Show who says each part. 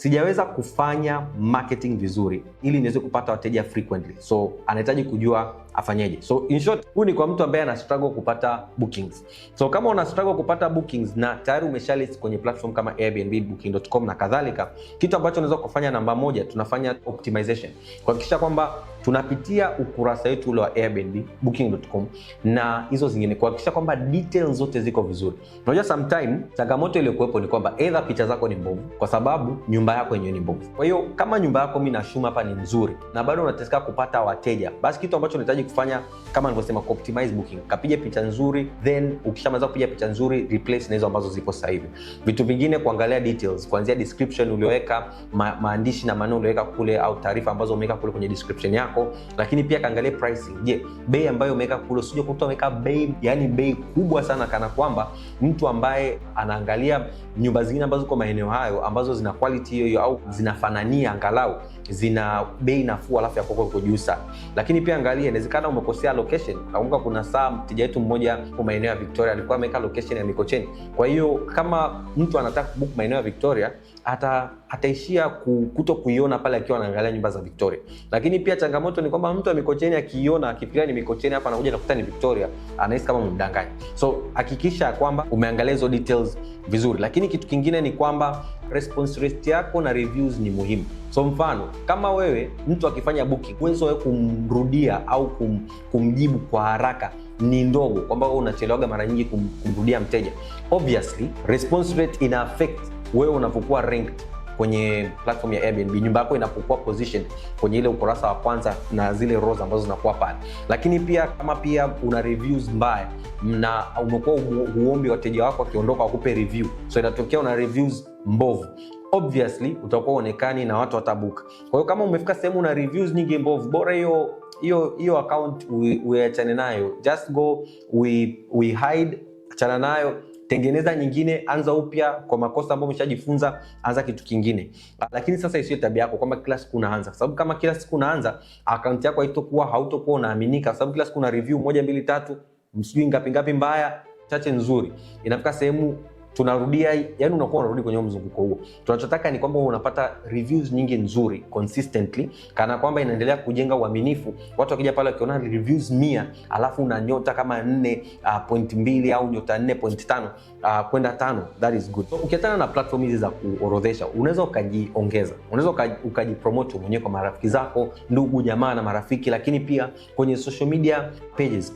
Speaker 1: sijaweza kufanya marketing vizuri ili niweze kupata wateja frequently. So anahitaji kujua afanyeje. So in short, huu ni kwa mtu ambaye ana struggle kupata bookings. So kama una struggle kupata bookings na tayari umeshalist kwenye platform kama Airbnb, booking.com na kadhalika, kitu ambacho unaweza kufanya namba moja, tunafanya optimization. Kuhakikisha kwamba tunapitia ukurasa wetu ule wa Airbnb, booking.com na hizo zingine, kuhakikisha kwamba details zote ziko vizuri. Unajua sometime changamoto ile kuwepo ni kwamba either picha zako ni mbovu kwa sababu nyumba yako yenyewe ni mbovu. Kwa hiyo kama nyumba yako mimi nashumu hapa ni nzuri na bado unataka kupata wateja, basi kitu ambacho unahitaji kufanya kama nilivyosema, optimize booking. Kapige picha nzuri, then ukishamaliza kupiga picha nzuri replace na hizo ambazo zipo sasa hivi. Vitu vingine kuangalia details, kuanzia description ulioweka, maandishi na maneno ulioweka kule au taarifa ambazo umeweka kule kwenye description yako, lakini pia kaangalia pricing. Je, bei ambayo umeweka kule usije kukuta umeweka bei, yani bei kubwa sana kana kwamba mtu ambaye anaangalia nyumba zingine ambazo ziko maeneo hayo ambazo zina quality hiyo au zinafanania angalau zina bei nafuu alafu ya kwako iko juu sana. Lakini pia angalia, inawezekana umekosea location. Nakumbuka kuna saa mteja wetu mmoja kwa maeneo ya Victoria alikuwa ameweka location ya Mikocheni. Kwa hiyo kama mtu anataka kubook maeneo ya Victoria ataishia kuto kuiona pale akiwa anaangalia nyumba za Victoria. Lakini pia changamoto ni kwamba mtu wa Mikocheni akiiona akifikiria ni Mikocheni hapa anakuja nakuta ni Victoria, anahisi kama umemdanganya. So hakikisha kwamba umeangalia hizo details vizuri. Lakini kitu kingine ni kwamba response rate yako na reviews ni muhimu. So mfano, kama wewe mtu akifanya booking, uwezo wa kumrudia au kumjibu kwa haraka ni ndogo, kwamba wewe unachelewaga mara nyingi kumrudia mteja, obviously response rate ina affect wewe unapokuwa ranked kwenye platform ya Airbnb, nyumba yako inapokuwa positioned kwenye ile ukurasa wa kwanza na zile rows ambazo zinakuwa pale. Lakini pia kama pia una reviews mbaya na umekuwa huombi wateja wako wakiondoka wakupe review, so inatokea una reviews mbovu, obviously utakuwa onekani na watu watabuka. Kwa hiyo kama umefika sehemu na reviews nyingi mbovu, bora hiyo account uachane nayo, just go we hide, achana nayo, tengeneza nyingine, anza upya kwa makosa ambayo umeshajifunza, anza kitu kingine. Lakini sasa isiyo tabia yako kwamba kila siku unaanza, kwa sababu kama kila siku unaanza account yako hautakuwa unaaminika, kwa sababu kila siku una review 1 2 3 msijui ngapi mbaya chache nzuri, inafika sehemu tunarudia, yani unakuwa unarudi kwenye mzunguko huo. Tunachotaka ni kwamba unapata reviews nyingi nzuri consistently, kana kwamba inaendelea kujenga uaminifu. Watu wakija pale wakiona reviews 100 alafu una nyota kama 4.2 au nyota 4.5 kwenda 5, that is good. So ukiachana na platform hizi za kuorodhesha, unaweza ukajiongeza, unaweza ukajipromote mwenyewe kwa marafiki zako, ndugu jamaa na marafiki, lakini pia kwenye social media pages.